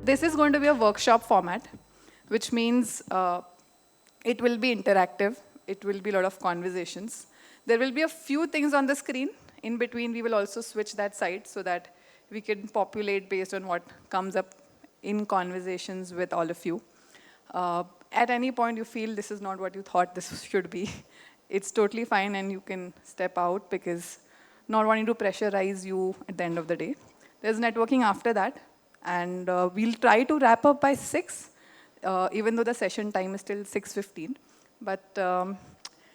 this is going to be a workshop format, which means it will be interactive. It will be a lot of conversations. There will be a few things on the screen. In between, we will also switch that side so that we can populate based on what comes up in conversations with all of you. At any point you feel this is not what you thought this should be, it's totally fine and you can step out because not wanting to pressurize you at the end of the day. There's networking after that, and we'll try to wrap up by 6, even though the session time is still 6:15. But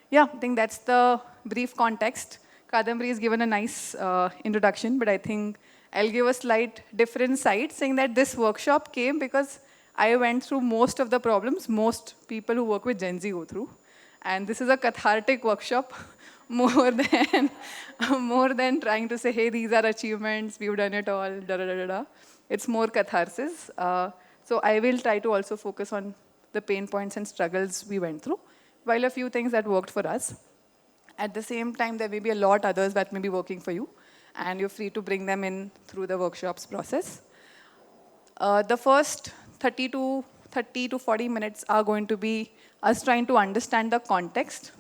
yeah, I think that's the brief context. Kadambari has given a nice introduction, but I think I'll give a slight different side, saying that this workshop came because I went through most of the problems most people who work with Gen Z go through. And this is a cathartic workshop more than trying to say, hey, these are achievements, we've done it all, da da da da da. It's more catharsis. So I will try to also focus on the pain points and struggles we went through, while a few things that worked for us. At the same time, there may be a lot others that may be working for you, and you're free to bring them in through the workshops process. The first 30 to 40 minutes are going to be us trying to understand the context,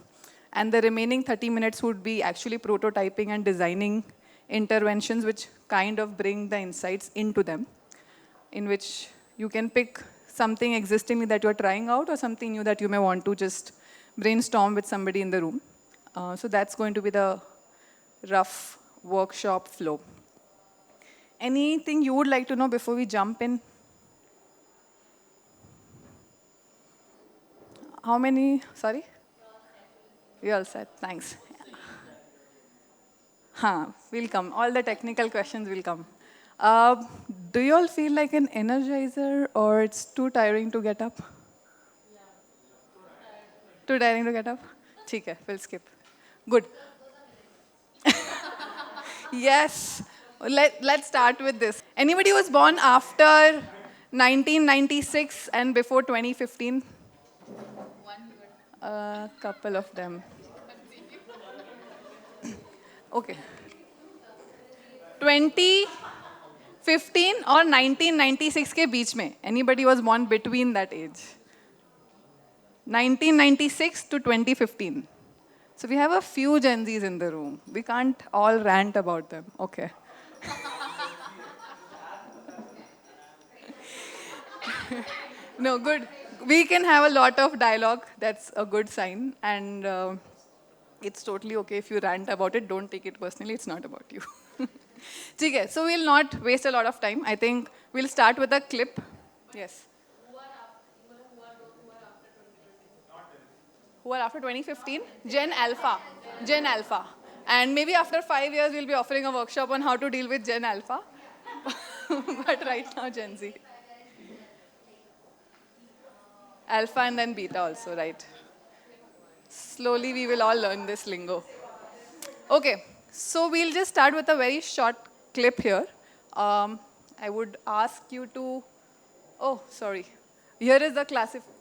and the remaining 30 minutes would be actually prototyping and designing interventions which kind of bring the insights into them, in which you can pick something existing that you're trying out or something new that you may want to just brainstorm with somebody in the room. So that's going to be the rough workshop flow. Anything you would like to know before we jump in? How many? Sorry? You're all set. Thanks. We'll come. All the technical questions will come. Do you all feel like an energizer or it's too tiring to get up? Yeah. Too tiring to get up? ठीक है, we'll skip. Good. Yes. Let's start with this. Anybody who was born after 1996 and before 2015? A couple of them. Okay. 2015 or 1996 के बीच में. Anybody was born between that age? 1996 to 2015. So we have a few Gen Zs in the room. We can't all rant about them. Okay. No, good. We can have a lot of dialogue. That's a good sign. And it's totally okay if you rant about it. Don't take it personally. It's not about you. Okay, so we'll not waste a lot of time. I think we'll start with a clip. Yes. Who are after 2015? Gen Alpha. Gen Alpha. And maybe after 5 years, we'll be offering a workshop on how to deal with Gen Alpha. But right now, Gen Z. Alpha and then beta also, right? Slowly, we will all learn this lingo. Okay, so we'll just start with a very short clip here. I would ask you to, oh, sorry. Here is the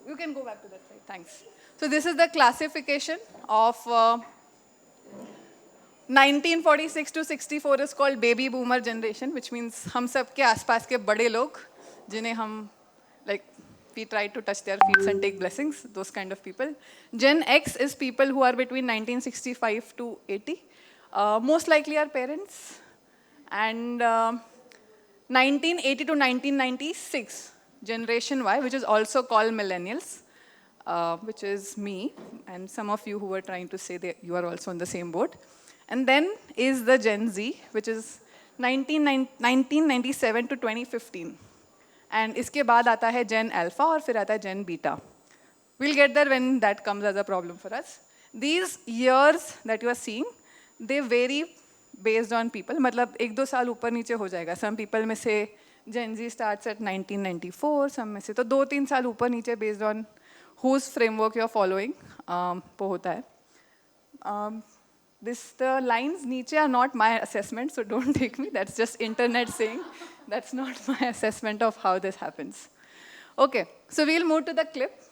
you can go back to that side, thanks. So this is the classification of 1946 to 64 is called baby boomer generation, which means हम सब के आसपास के बड़े लोग जिन्हें हम like we try to touch their feet and take blessings, those kind of people. Gen X is people who are between 1965 to 80. Most likely our parents. And 1980 to 1996, Generation Y, which is also called Millennials, which is me, and some of you who were trying to say that you are also on the same boat. And then is the Gen Z, which is 1997 to 2015. And इसके बाद आता है Gen Alpha और फिर आता है Gen Beta. We'll get there when that comes as a problem for us. These years that you are seeing, they vary based on people. मतलब 1-2 साल ऊपर नीचे हो जाएगा. Some people में से Gen Z starts at 1994, some में से तो 2-3 साल ऊपर नीचे based on whose framework you are following वो होता है. The lines नीचे are not my assessment, so don't take me. That's just internet saying. That's not my assessment of how this happens. Okay, so we'll move to the clip.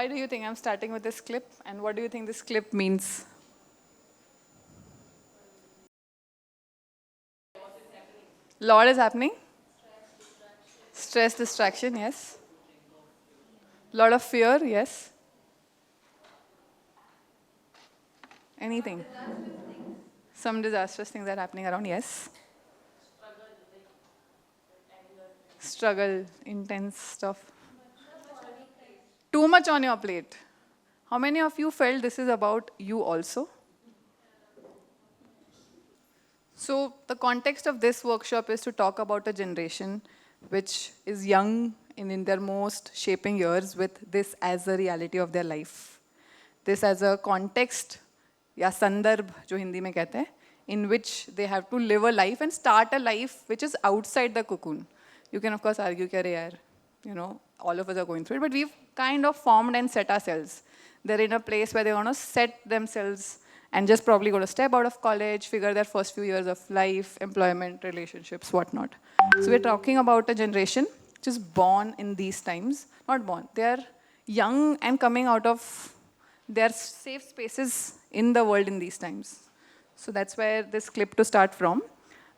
Why do you think I'm starting with this clip? And what do you think this clip means? Lot is happening. Stress, distraction, yes. Lot of fear, yes. Anything. Some disastrous things are happening around, yes. Struggle, intense stuff. Too much on your plate. How many of you felt this is about you also? So the context of this workshop is to talk about a generation which is young and in their most shaping years with this as a reality of their life. This as a context, या संदर्भ जो हिंदी में कहते हैं, in which they have to live a life and start a life which is outside the cocoon. You can of course argue कि अरे यार, you know, all of us are going through it, but we've kind of formed and set ourselves. They're in a place where they want to set themselves and just probably going to step out of college, figure their first few years of life, employment, relationships, whatnot. So we're talking about a generation which is born in these times. Not born, they're young and coming out of their safe spaces in the world in these times. So that's where this clip to start from.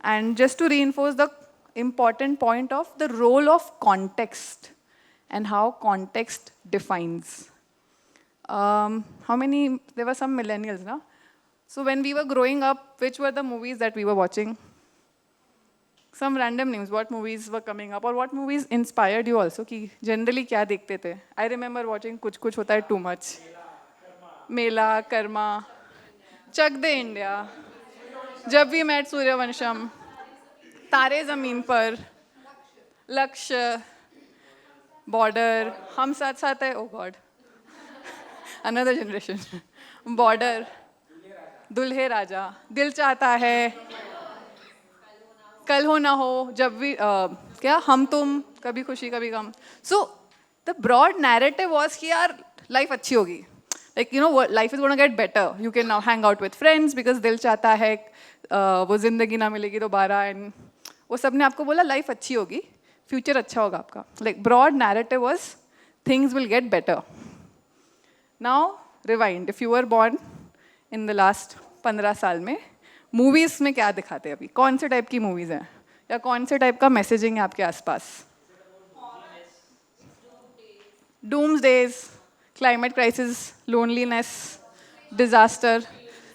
And just to reinforce the important point of the role of context and how context defines. How many, there were some millennials, no? So when we were growing up, which were the movies that we were watching? Some random names, what movies were coming up or what movies inspired you also? कि generally क्या देखते थे? I remember watching कुछ कुछ होता है too much. मेला, कर्मा, चक दे India, जब we met Sooryavansham, तारे ज़मीन पर, लक्ष्य, बॉर्डर, हम साथ साथ है, oh God, another generation, border, दुल्हे राजा, दिल चाहता है, कल हो ना हो, जब भी क्या हम तुम, कभी खुशी कभी गम. So the broad narrative was कि यार life अच्छी होगी. Like, you know, life is going to get better. You can now hang out with friends because दिल चाहता है वो जिंदगी ना मिलेगी दोबारा and वो सब ने आपको बोला life अच्छी होगी, future अच्छा होगा आपका. Like broad narrative was things will get better. Now rewind. If you were born in the last 15 साल में, movies में क्या दिखाते हैं अभी? कौन से टाइप की movies हैं? या कौन से टाइप का messaging है आपके आसपास? Doomsdays. Climate crisis, loneliness, disaster,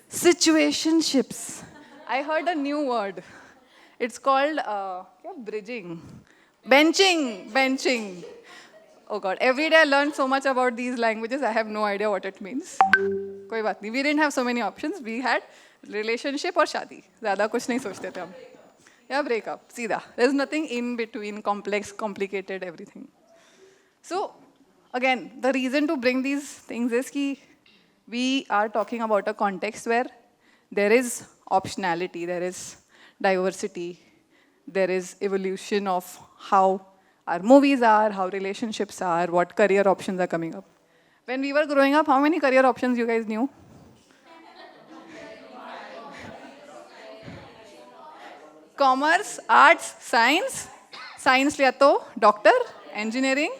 situationships. I heard a new word. It's called bridging, benching. Oh God, every day I learn so much about these languages, I have no idea what it means. कोई बात नहीं, we didn't have so many options. We had relationship और शादी. ज़्यादा कुछ नहीं सोचते थे हम. या breakup, सीधा. There's nothing in between, complex, complicated, everything. So, again, the reason to bring these things is that we are talking about a context where there is optionality, there is diversity, there is evolution of how our movies are, how relationships are, what career options are coming up. When we were growing up, how many career options you guys knew? Commerce, arts, science. Science लिया तो doctor, engineering.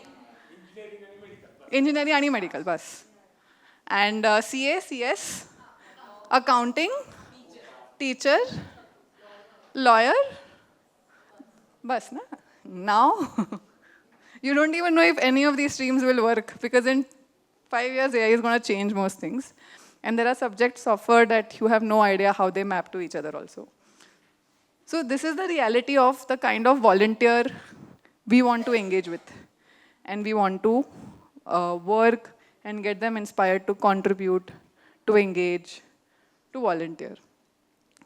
Engineering and medical, bas. And CA, CS, accounting, teacher, lawyer, bas na. Now, you don't even know if any of these streams will work because in 5 years AI is going to change most things. And there are subjects offered that you have no idea how they map to each other also. So this is the reality of the kind of volunteer we want to engage with. And we want to work and get them inspired to contribute, to engage, to volunteer.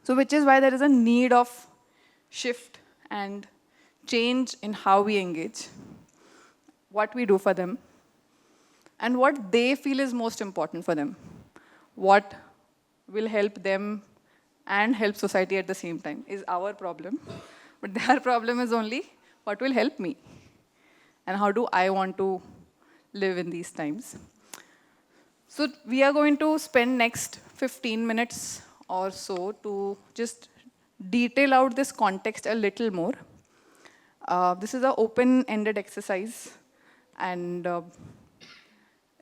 So which is why there is a need of shift and change in how we engage, what we do for them, and what they feel is most important for them. What will help them and help society at the same time is our problem. But their problem is only what will help me and how do I want to live in these times. So we are going to spend next 15 minutes or so to just detail out this context a little more. This is an open-ended exercise, and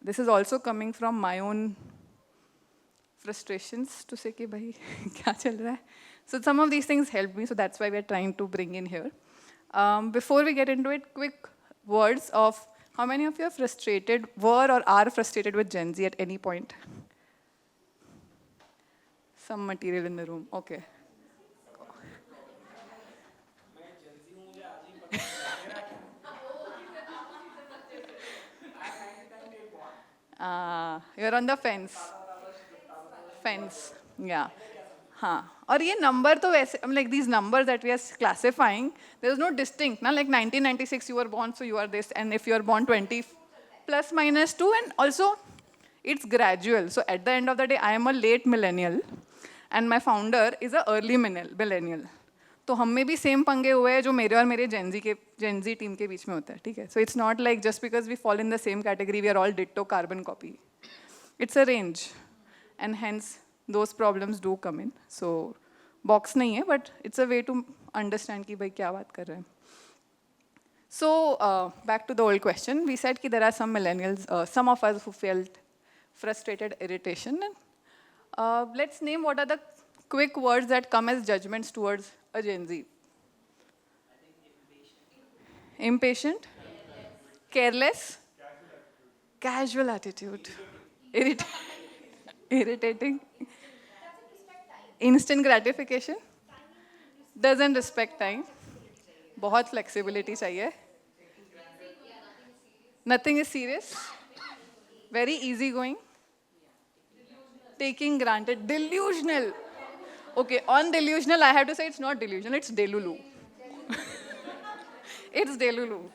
this is also coming from my own frustrations to say कि भाई क्या चल रहा है. So some of these things helped me, so that's why we're trying to bring in here. Before we get into it, quick words of how many of you are frustrated, were or are frustrated with Gen Z at any point? Some material in the room, okay. You're on the fence. Fence, yeah. हाँ और ये number तो वैसे like these numbers that we are classifying, there is no distinct ना, like 1996 you were born so you are this, and if you are born 20 plus minus 2, and also it's gradual. So at the end of the day I am a late millennial and my founder is a early millennial. तो हम में भी same पंगे हुए हैं जो मेरे और मेरे Gen Z टीम के बीच में होता है, ठीक है. So it's not like just because we fall in the same category we are all ditto carbon copy. It's a range, and hence those problems do come in. So box नहीं है, but it's a way to understand कि भाई क्या बात कर रहे हैं. So back to the old question, we said कि there are some millennials, some of us who felt frustrated, irritation. Let's name what are the quick words that come as judgments towards a Gen Z. Impatient? Careless? Casual attitude. Irritating? Instant gratification? Doesn't respect time. बहुत flexibility चाहिए. Nothing is serious. Very easygoing. Taking granted. Delusional. Okay, on delusional, I have to say it's not delusional, it's delulu. It's delulu.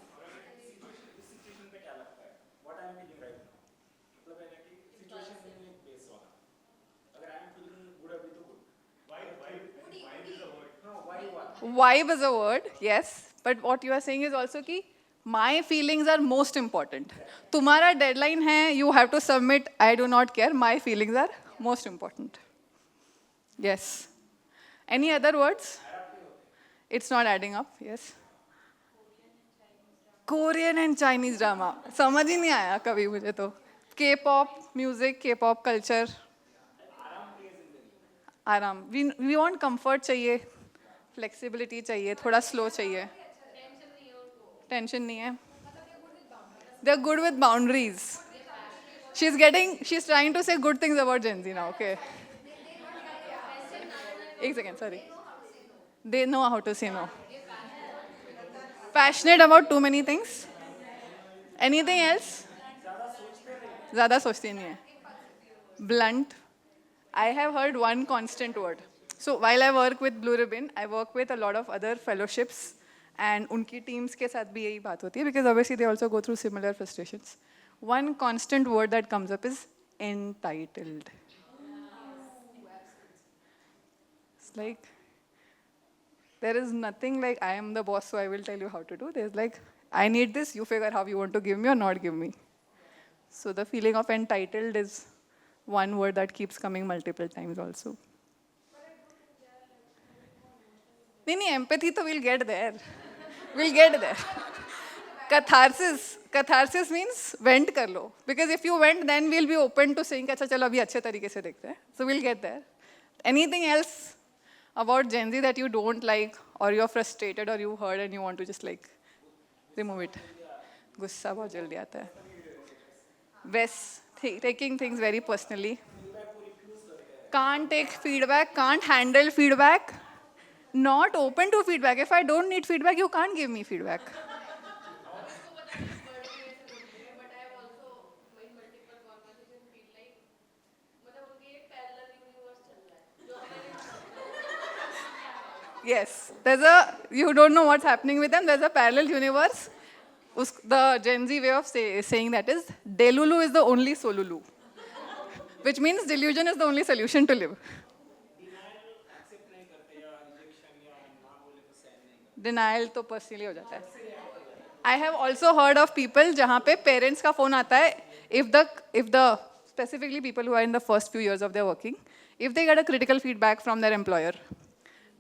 Vibe is a word, yes. But what you are saying is also कि my feelings are most important. तुम्हारा deadline है, you have to submit, I do not care, my feelings are most important. Yes. Any other words? It's not adding up, yes. Korean and Chinese drama. समझ ही नहीं आया कभी मुझे तो. K-pop music, K-pop culture. आराम. We want comfort चाहिए. Flexibility चाहिए. थोड़ा slow चाहिए. Tension नहीं है. They're good with boundaries. She's trying to say good things about Gen Z now, okay. एक second, sorry. They know how to say no. Passionate about too many things. Anything else? ज़्यादा सोचती नहीं है. Blunt. I have heard one constant word. So while I work with Blue Ribbon, I work with a lot of other fellowships, and उनकी teams के साथ भी यही बात होती है, because obviously they also go through similar frustrations. One constant word that comes up is entitled. It's like, there is nothing like I am the boss, so I will tell you how to do. There's like, I need this, you figure how you want to give me or not give me. So the feeling of entitled is one word that keeps coming multiple times also. No, empathy, so we'll get there. We'll get there. Catharsis means vent kar lo. Because if you vent, then we'll be open to saying, अच्छा चलो अभी अच्छे तरीके से देखते हैं. So we'll get there. Anything else about Gen Z that you don't like, or you're frustrated, or you heard and you want to just like remove it? गुस्सा बहुत जल्दी आता है. Wes, taking things very personally. Can't take feedback, can't handle feedback. Not open to feedback. If I don't need feedback, you can't give me feedback. Yes, you don't know what's happening with them, there's a parallel universe. The Gen Z way of saying that is, Delulu is the only Solulu. Which means delusion is the only solution to live. Denial तो personally हो जाता है. I have also heard of people जहाँ पे parents का phone आता है, if the specifically people who are in the first few years of their working, if they get a critical feedback from their employer,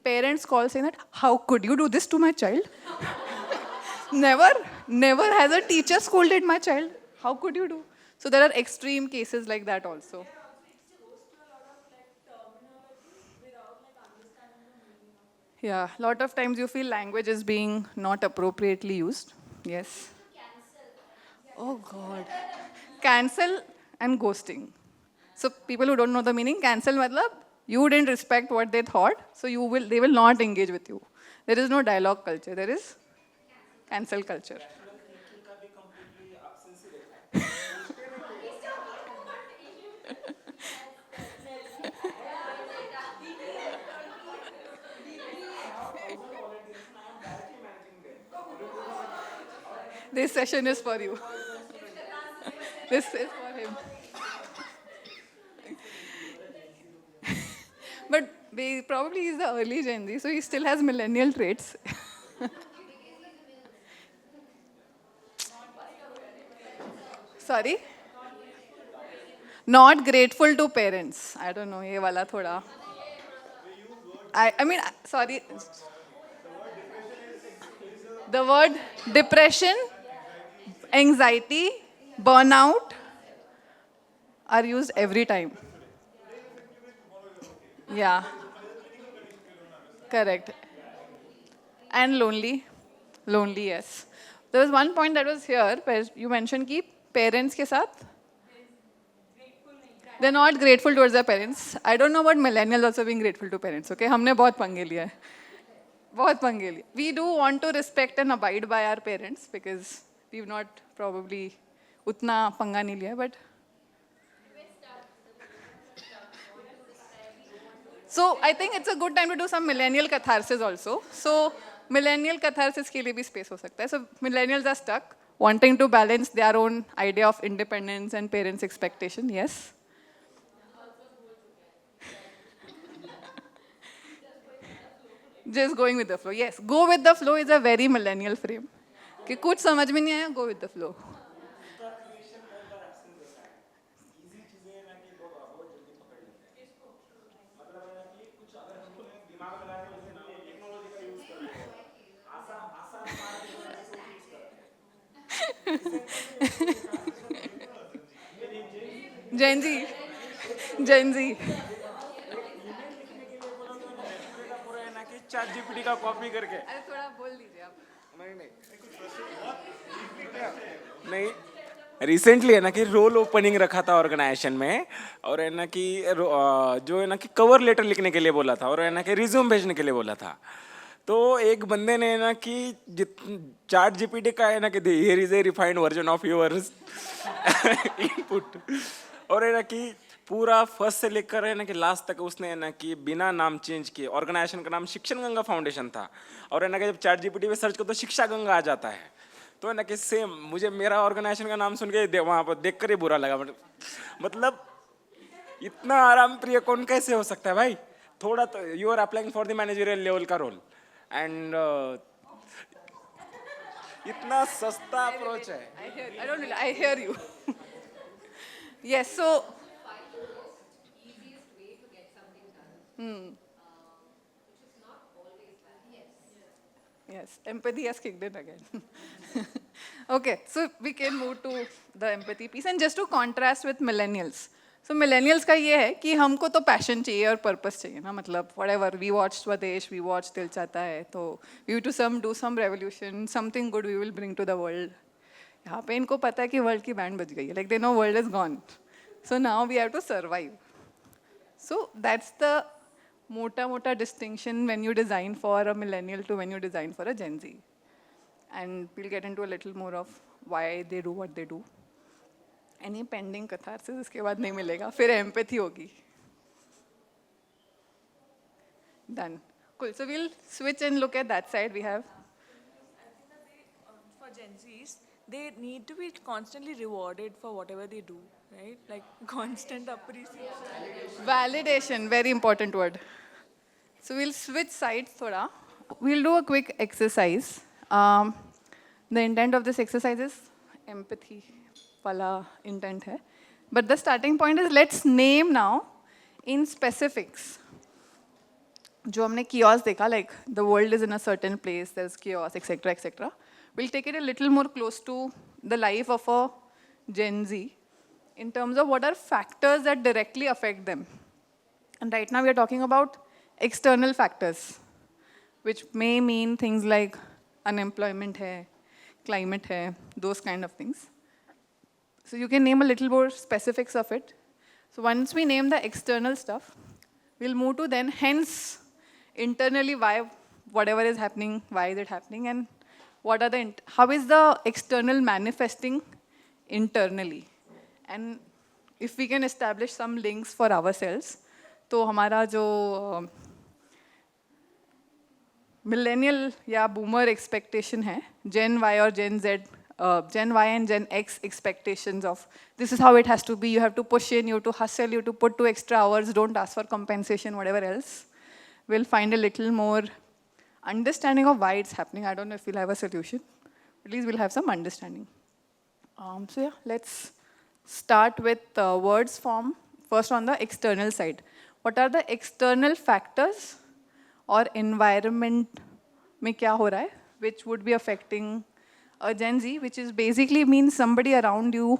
parents call saying that, how could you do this to my child? Never has a teacher scolded my child. How could you do? So there are extreme cases like that also. Yeah, a lot of times you feel language is being not appropriately used. Yes. Oh God. Cancel and ghosting. So people who don't know the meaning, cancel matlab, you didn't respect what they thought, so they will not engage with you. There is no dialogue culture, there is cancel culture. This session is for you. This is for him. But probably he's the early Gen Z, so he still has millennial traits. Sorry? Not grateful to parents. I don't know, ye wala thoda. I mean, sorry. The word depression, anxiety, burnout are used every time. Yeah, correct. And lonely. Lonely, yes. There was one point that was here where you mentioned कि parents के साथ they're not grateful towards their parents. I don't know about millennials also being grateful to parents, okay? हमने बहुत पंगे लिया है. बहुत पंगे लिए. We do want to respect and abide by our parents because we've not probably उतना पंगा नहीं लिया, but so I think it's a good time to do some millennial catharsis also. So millennial catharsis के लिए भी space हो सकता है. So millennials are stuck, wanting to balance their own idea of independence and parents' expectation. Yes. Just going with the flow. Yes, go with the flow is a very millennial frame. कि कुछ समझ में नहीं आया, go with the flow. Gen Z. Gen Z. Chat GPT का copy करके अरे थोड़ा बोल दीजिए आप. नहीं रिसेंटली है ना कि रोल ओपनिंग रखा था ऑर्गेनाइजेशन में और है ना कि जो है ना कि कवर लेटर लिखने के लिए बोला था और है ना कि रिज्यूम भेजने के लिए बोला था. तो एक बंदे ने ना कि चैट जीपीटी का है ना कि here is a refined version of yours input और है ना कि पूरा फर्स्ट से लेकर है ना कि लास्ट तक उसने है ना कि बिना नाम चेंज किए, ऑर्गेनाइजेशन का नाम शिक्षण गंगा फाउंडेशन था और है ना कि जब चैट जीपीटी पे सर्च करो तो शिक्षा गंगा आ जाता है. तो है ना कि सेम मुझे मेरा ऑर्गेनाइजेशन का नाम सुन के वहाँ पर देख कर ही बुरा लगा. मतलब इतना आराम प्रिय कौन कैसे हो सकता है भाई. थोड़ा तो you are applying for the managerial level का रोल एंड इतना सस्ता अप्रोच है. I hear you. Yes, so yes, empathy has kicked in again. Okay, so we can move to the empathy piece. And just to contrast with millennials. So millennials का ये है कि हमको तो passion चाहिए और purpose चाहिए ना, मतलब whatever, we watch स्वदेश, we watch दिल चाहता है, तो we have to do some revolution, something good we will bring to the world. यहाँ पे इनको पता है कि world की band बज गई है, like they know world is gone. So now we have to survive. So that's the mota distinction when you design for a millennial to when you design for a Gen Z. And we'll get into a little more of why they do what they do. Any pending catharsis इसके बाद नहीं मिलेगा, फिर empathy होगी. Done. Cool. So we'll switch and look at that side. We have. I think that for Gen Zs, they need to be constantly rewarded for whatever they do, right? Like constant appreciation. Validation, very important word. So we'll switch sides thoda. We'll do a quick exercise. The intent of this exercise is empathy wala intent hai. But the starting point is let's name now in specifics. जो हमने chaos देखा, like the world is in a certain place, there's chaos, etc., etc. We'll take it a little more close to the life of a Gen Z. in terms of what are factors that directly affect them. And right now we are talking about external factors, which may mean things like unemployment hai, climate hai, those kind of things. So you can name a little more specifics of it. So once we name the external stuff, we'll move to then hence internally why whatever is happening, why is it happening, and what are the how is the external manifesting internally. And if we can establish some links for ourselves, तो हमारा जो millennial या boomer expectation है, Gen Y or Gen Z, Gen Y and Gen X expectations of this is how it has to be, you have to push in, you have to hustle, you have to put 2 extra hours, don't ask for compensation, whatever else. We'll find a little more understanding of why it's happening. I don't know if we'll have a solution. At least we'll have some understanding. So yeah, let's start with words form. First on the external side. What are the external factors or environment में क्या हो रहा है, which would be affecting a Gen Z, which is basically means somebody around you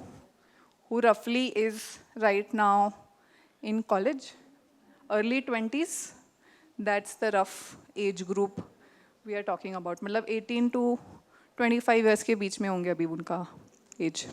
who roughly is right now in college, early 20s. That's the rough age group we are talking about. मतलब 18 to 25 years के बीच में होंगे अभी उनका age.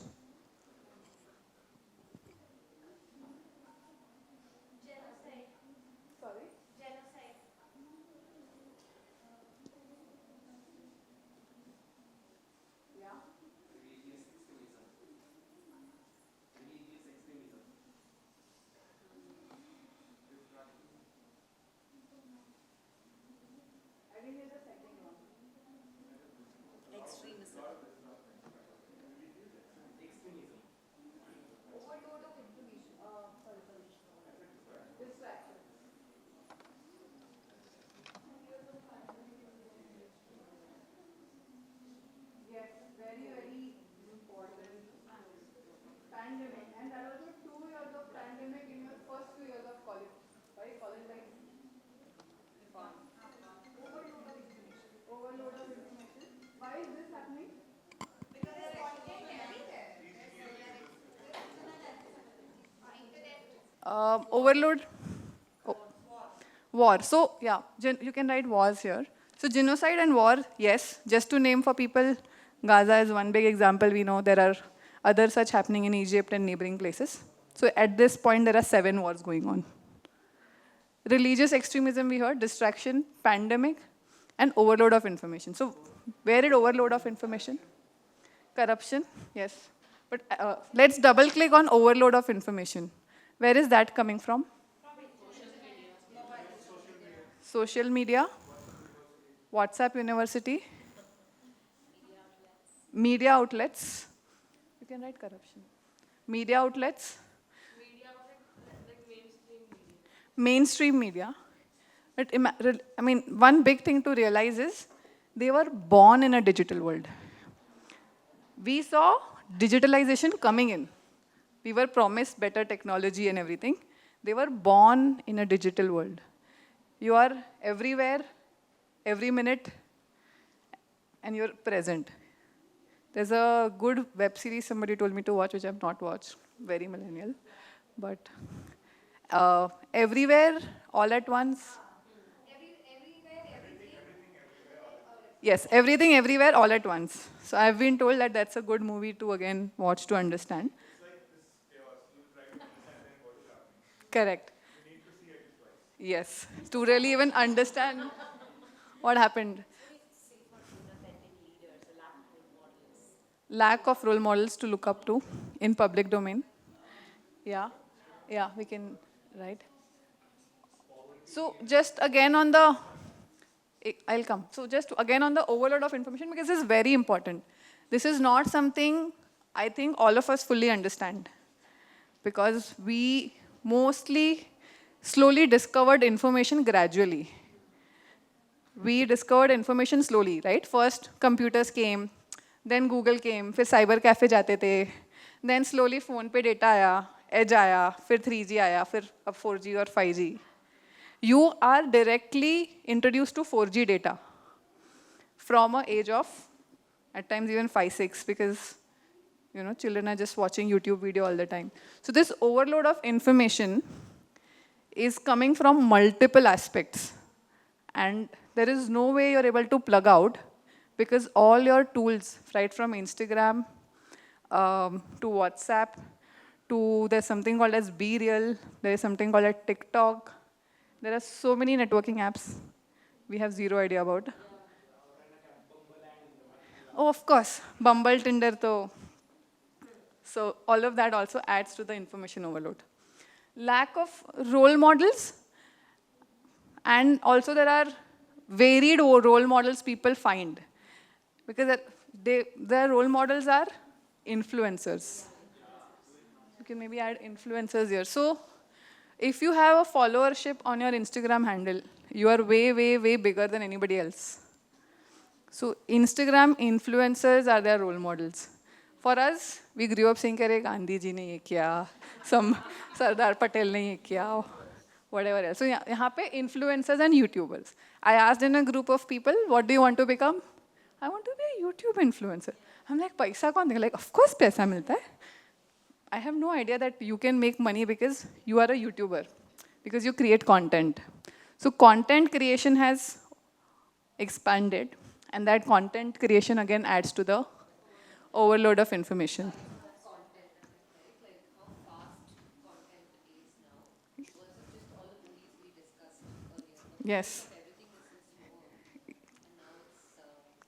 Pandemic, and that was 2 years of pandemic in your first 2 years of college, right? College life. Overload of information. Why is this happening? Overload. Oh. War. So yeah, you can write wars here. So genocide and war, yes. Just to name for people, Gaza is one big example. We know there are other such happening in Egypt and neighboring places. So at this point, there are 7 wars going on. Religious extremism, we heard, distraction, pandemic, and overload of information. So where did overload of information? Corruption, yes. But let's double click on overload of information. Where is that coming from? Social media, WhatsApp University, media outlets. You can write corruption. Media outlets. Mainstream media. But I mean, one big thing to realize is they were born in a digital world. We saw digitalization coming in. We were promised better technology and everything. They were born in a digital world. You are everywhere, every minute, and you're present. There's a good web series somebody told me to watch, which I've not watched, very millennial. But everywhere, all at once. Yes, everything, everywhere, all at once. So I've been told that that's a good movie to again watch to understand. Correct. Yes, to really even understand what happened. Lack of role models to look up to in public domain. Yeah, yeah, we can, right? So just again on the, I'll come. So just again on the overload of information, because this is very important. This is not something I think all of us fully understand, because we mostly slowly discovered information gradually. We discovered information slowly, right? First, computers came, then Google came, फिर cyber cafe जाते थे, then slowly phone पे data आया, edge आया, फिर 3G आया, फिर अब 4G और 5G. You are directly introduced to 4G data from an age of, at times even 5, 6, because children are just watching YouTube video all the time. So this overload of information is coming from multiple aspects. And there is no way you're able to plug out because all your tools, right from Instagram to WhatsApp, to there's something called as Be Real, there is something called as TikTok. There are so many networking apps we have zero idea about. Oh, of course, Bumble, Tinder, though. So all of that also adds to the information overload. Lack of role models, and also there are varied role models people find because their role models are influencers. You can maybe add influencers here. So if you have a followership on your Instagram handle, you are way, way, way bigger than anybody else. So Instagram influencers are their role models. For us, we grew up saying, "Kare Gandhi ji ne ye kiya, some Sardar Patel ne ye kiya," whatever else. So यहाँ पे influencers and YouTubers. I asked in a group of people, "What do you want to become?" "I want to be a YouTube influencer." I'm like, "पैसा कौन देगा?" Like, of course पैसा मिलता है. I have no idea that you can make money because you are a YouTuber, because you create content. So content creation has expanded, and that content creation again adds to the overload of information. Yes.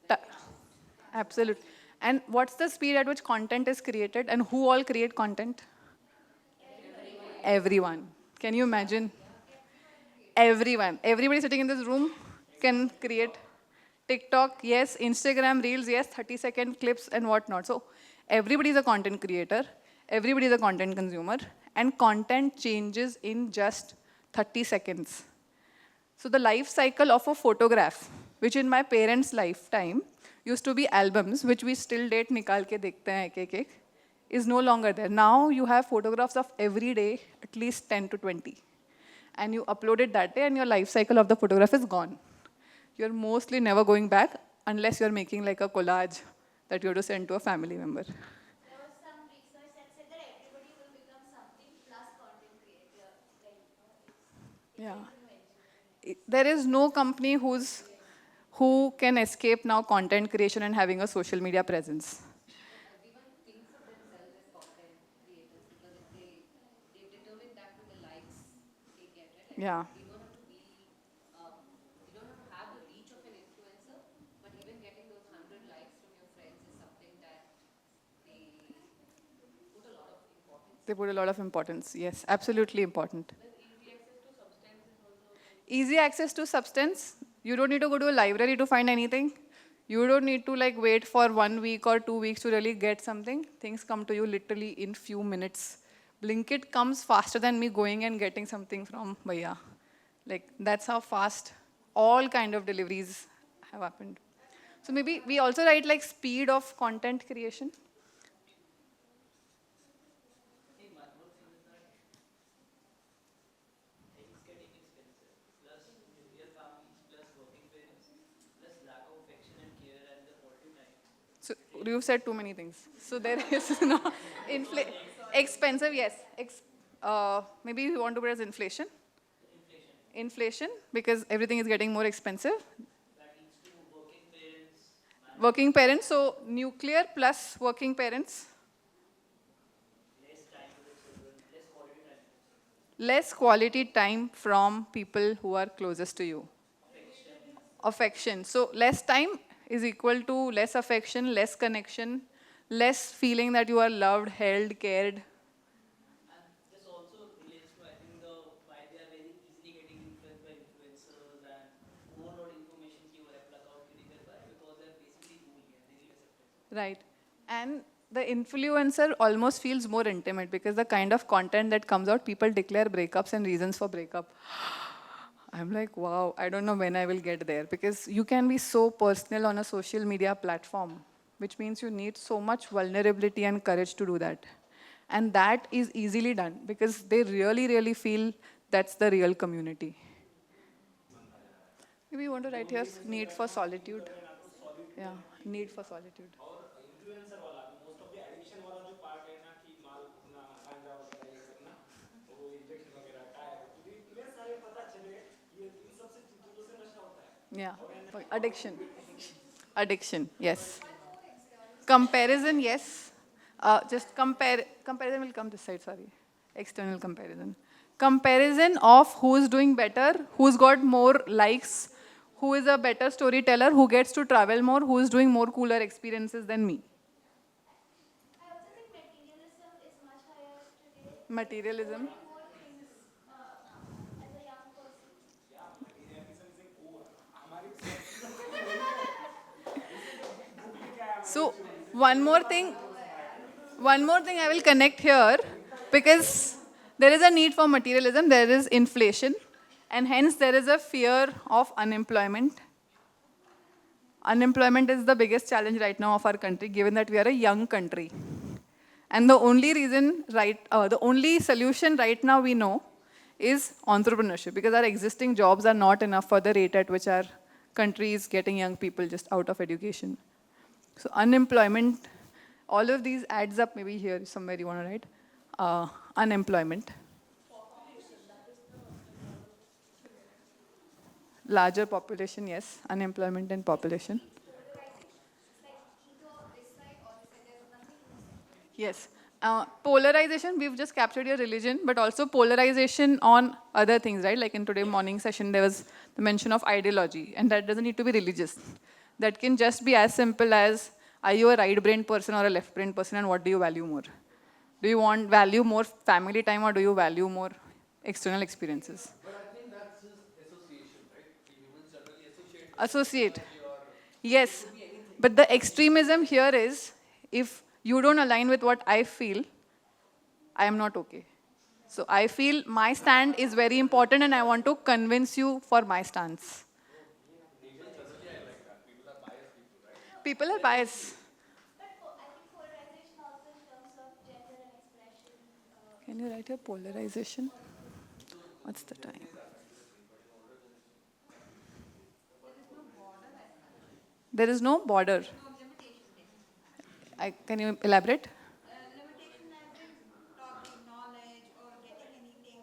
Ta- Absolutely. And what's the speed at which content is created, and who all create content? Everyone. Can you imagine? Everyone. Everybody sitting in this room can create TikTok, yes, Instagram Reels, yes, 30-second clips and whatnot. So everybody is a content creator, everybody is a content consumer, and content changes in just 30 seconds. So the life cycle of a photograph, which in my parents' lifetime used to be albums, which we still date nikal ke dekhte hain ek ek, is no longer there. Now you have photographs of every day, at least 10 to 20. And you upload it that day, and your life cycle of the photograph is gone. You're mostly never going back unless you're making like a collage that you have to send to a family member. There was some research that said that everybody will become something plus content creator. Like, it's Yeah. invention. There is no company who can escape now content creation and having a social media presence. Everyone thinks of themselves as content creators because if they've determined that with the likes they get, right? Like Yeah. you don't have to be, you don't have to have the reach of an influencer, but even getting those 100 likes from your friends is something that they put a lot of importance. They put a lot of importance. Yes, absolutely important. Easy access to substance. You don't need to go to a library to find anything. You don't need to like wait for 1 week or 2 weeks to really get something. Things come to you literally in few minutes. Blinkit comes faster than me going and getting something from Bhaiya. Like that's how fast all kind of deliveries have happened. So maybe we also write like speed of content creation. Things getting expensive, plus nuclear families, plus working parents, plus lack of affection and care and the quality time. So you said too many things. So there is no expensive, yes. Maybe you want to put as inflation. Inflation, because everything is getting more expensive. That leads to working parents, Working parents, so nuclear plus working parents. less time with the children, less quality time, Less quality time from people who are closest to you. Affection. So less time is equal to less affection, less connection, less feeling that you are loved, held, cared. and this also relates to I think the why they are very easily getting influenced by influencers and overload information की वो plug out नहीं कर पाए because they are basically lonely and they need acceptance. Right. And the influencer almost feels more intimate because the kind of content that comes out, people declare breakups and reasons for breakup. I'm like, wow, I don't know when I will get there because you can be so personal on a social media platform, which means you need so much vulnerability and courage to do that. And that is easily done because they really, really feel that's the real community. Maybe you want to write here, need for solitude. Yeah, need for solitude. और influencer वाला most of the addiction वाला Yeah. Addiction. Addiction, yes. Comparison, yes. Just comparison will come this side, sorry. External comparison. Comparison of who's doing better, who's got more likes, who is a better storyteller, who gets to travel more, who is doing more cooler experiences than me. I also think materialism is much higher today. Materialism. More things as a young person. So one more thing I will connect here, because there is a need for materialism, there is inflation, and hence there is a fear of unemployment. Unemployment is the biggest challenge right now of our country, given that we are a young country. And the only solution right now we know is entrepreneurship, because our existing jobs are not enough for the rate at which our country is getting young people just out of education. So unemployment, all of these adds up, maybe here somewhere you want to write, unemployment. Larger population, yes, unemployment and population. Yes. Polarization, we've just captured your religion, but also polarization on other things, right? Like in today's morning session, there was the mention of ideology, and that doesn't need to be religious. That can just be as simple as, are you a right-brained person or a left-brained person, and what do you value more? Do you value more family time, or do you value more external experiences? Associate. Yes. But the extremism here is, if you don't align with what I feel, I am not okay. So I feel my stand is very important and I want to convince you for my stance. People are biased. But I think polarization also in terms of gender and expression. Can you write your polarization? What's the time? There is no border. Can you elaborate? Limitation as in talking, knowledge, or getting anything.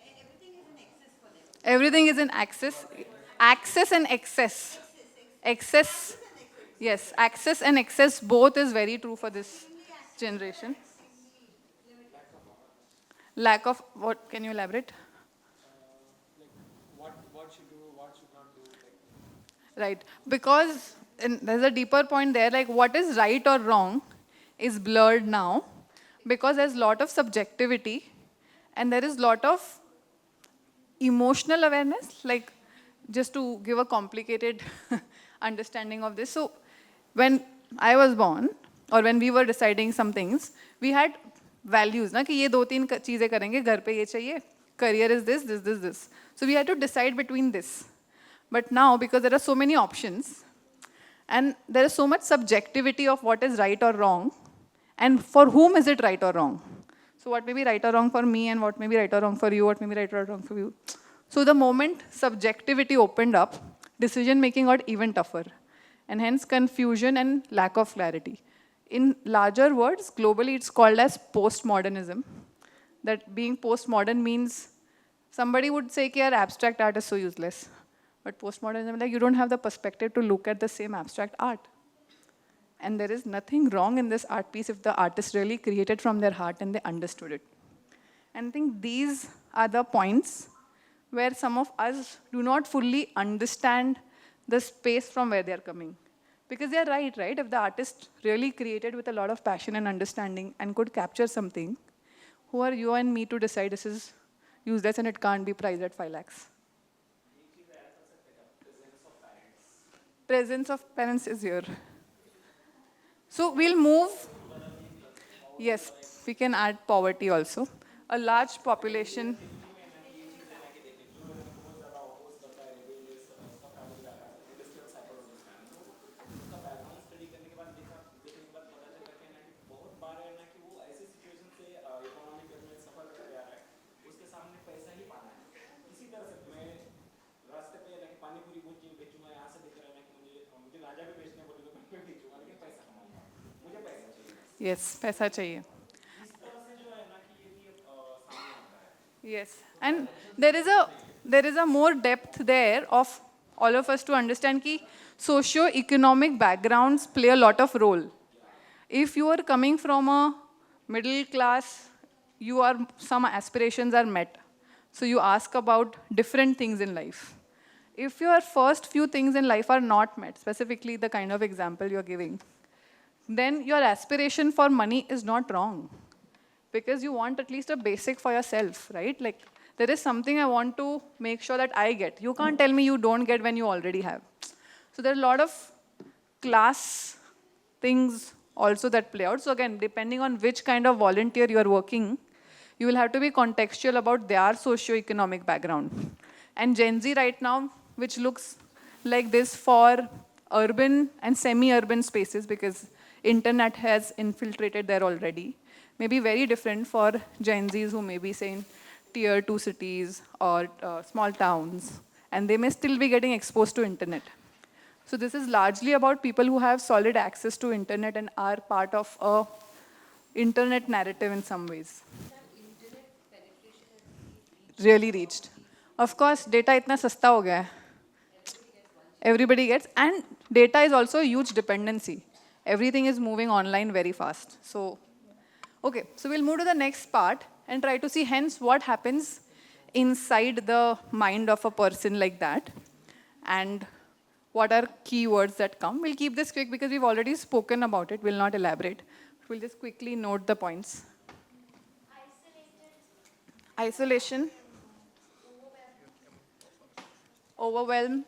Everything is an excess for them. Everything is in access. Access and excess. Excess. Yes, access and excess both is very true for this generation. Lack of what? Can you elaborate? Right. Because and there's a deeper point there, like what is right or wrong is blurred now, because there's a lot of subjectivity and there is a lot of emotional awareness. Like, just to give a complicated understanding of this. So when I was born, or when we were deciding some things, we had values, na, कि ये दो तीन चीजें करेंगे, घर पे ये चाहिए, career is this. So we had to decide between this. But now, because there are so many options, and there is so much subjectivity of what is right or wrong, and for whom is it right or wrong. So what may be right or wrong for me, and what may be right or wrong for you, what may be right or wrong for you. So the moment subjectivity opened up, decision making got even tougher, and hence confusion and lack of clarity. In larger words, globally it's called as postmodernism. That being postmodern means, somebody would say that abstract art is so useless. But postmodernism, like, you don't have the perspective to look at the same abstract art. And there is nothing wrong in this art piece if the artist really created from their heart and they understood it. And I think these are the points where some of us do not fully understand the space from where they are coming. Because they are right? If the artist really created with a lot of passion and understanding and could capture something, who are you and me to decide this is useless and it can't be priced at 5 lakhs? Presence of parents is here. So we'll move. Yes, we can add poverty also. A large population. Yes, पैसा चाहिए. Yes, and there is a more depth there of all of us to understand कि socio-economic backgrounds play a lot of role. If you are coming from a middle class, some aspirations are met. So you ask about different things in life. If your first few things in life are not met, specifically the kind of example you're giving, then your aspiration for money is not wrong. Because you want at least a basic for yourself, right? Like, there is something I want to make sure that I get. You can't tell me you don't get when you already have. So there are a lot of class things also that play out. So again, depending on which kind of volunteer you are working, you will have to be contextual about their socio-economic background. And Gen Z right now, which looks like this for urban and semi-urban spaces because internet has infiltrated there already, may be very different for Gen Zs who may be say in tier 2 cities or small towns, and they may still be getting exposed to internet. So this is largely about people who have solid access to internet and are part of a internet narrative in some ways. Really reached. Of course, data itna sasta ho gaya hai. Everybody gets, and data is also a huge dependency. Everything is moving online very fast. So, okay, so we'll move to the next part and try to see hence what happens inside the mind of a person like that, and what are keywords that come. We'll keep this quick because we've already spoken about it. We'll not elaborate. We'll just quickly note the points. Isolation. Overwhelm.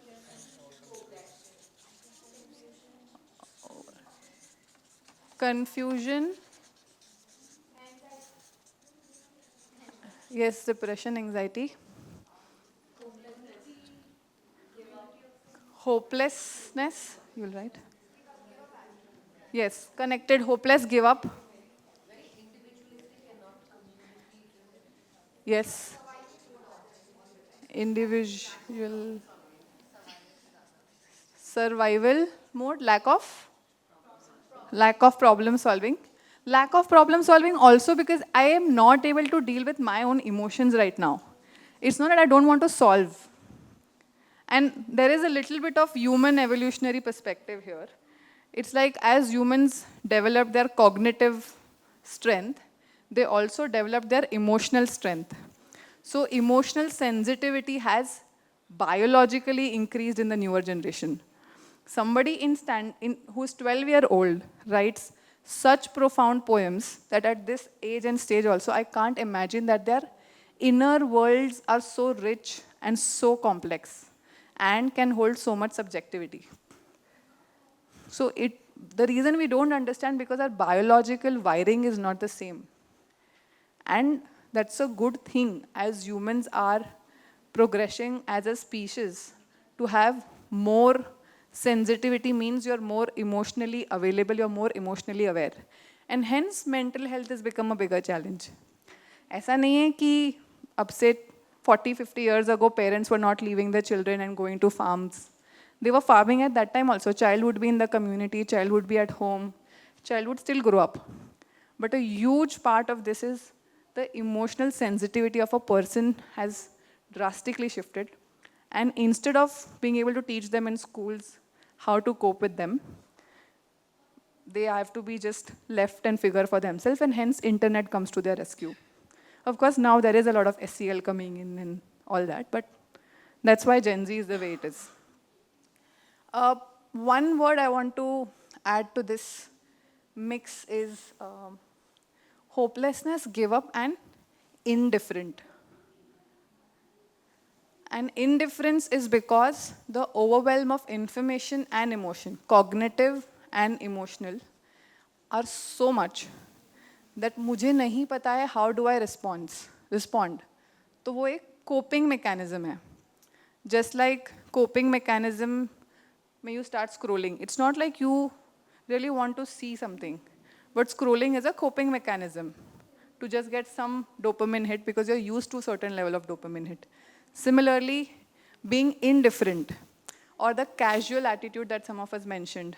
Confusion. Yes, depression, anxiety. Hopelessness, you'll write. Yes, connected, hopeless, give up. Yes. Individual. Survival mode, lack of problem solving. Lack of problem solving also because I am not able to deal with my own emotions right now. It's not that I don't want to solve. And there is a little bit of human evolutionary perspective here. It's like as humans develop their cognitive strength, they also develop their emotional strength. So emotional sensitivity has biologically increased in the newer generation. Somebody who's 12-year-old writes such profound poems that at this age and stage also, I can't imagine that their inner worlds are so rich and so complex and can hold so much subjectivity. So the reason we don't understand because our biological wiring is not the same. And that's a good thing as humans are progressing as a species. To have more sensitivity means you're more emotionally available, you're more emotionally aware. And hence mental health has become a bigger challenge. ऐसा नहीं है कि अब से 40-50 years ago parents were not leaving their children and going to farms. They were farming at that time also. Child would be in the community, child would be at home, child would still grow up. But a huge part of this is the emotional sensitivity of a person has drastically shifted. And instead of being able to teach them in schools how to cope with them, they have to be just left and figure for themselves, and hence internet comes to their rescue. Of course, now there is a lot of SEL coming in and all that, but that's why Gen Z is the way it is. One word I want to add to this mix is hopelessness, give up, and indifferent. And indifference is because the overwhelm of information and emotion, cognitive and emotional, are so much that मुझे नहीं पता है how do I respond. तो वो एक coping mechanism है. Just like coping mechanism, when you start scrolling, it's not like you really want to see something, but scrolling is a coping mechanism to just get some dopamine hit because you're used to a certain level of dopamine hit. Similarly, being indifferent or the casual attitude that some of us mentioned,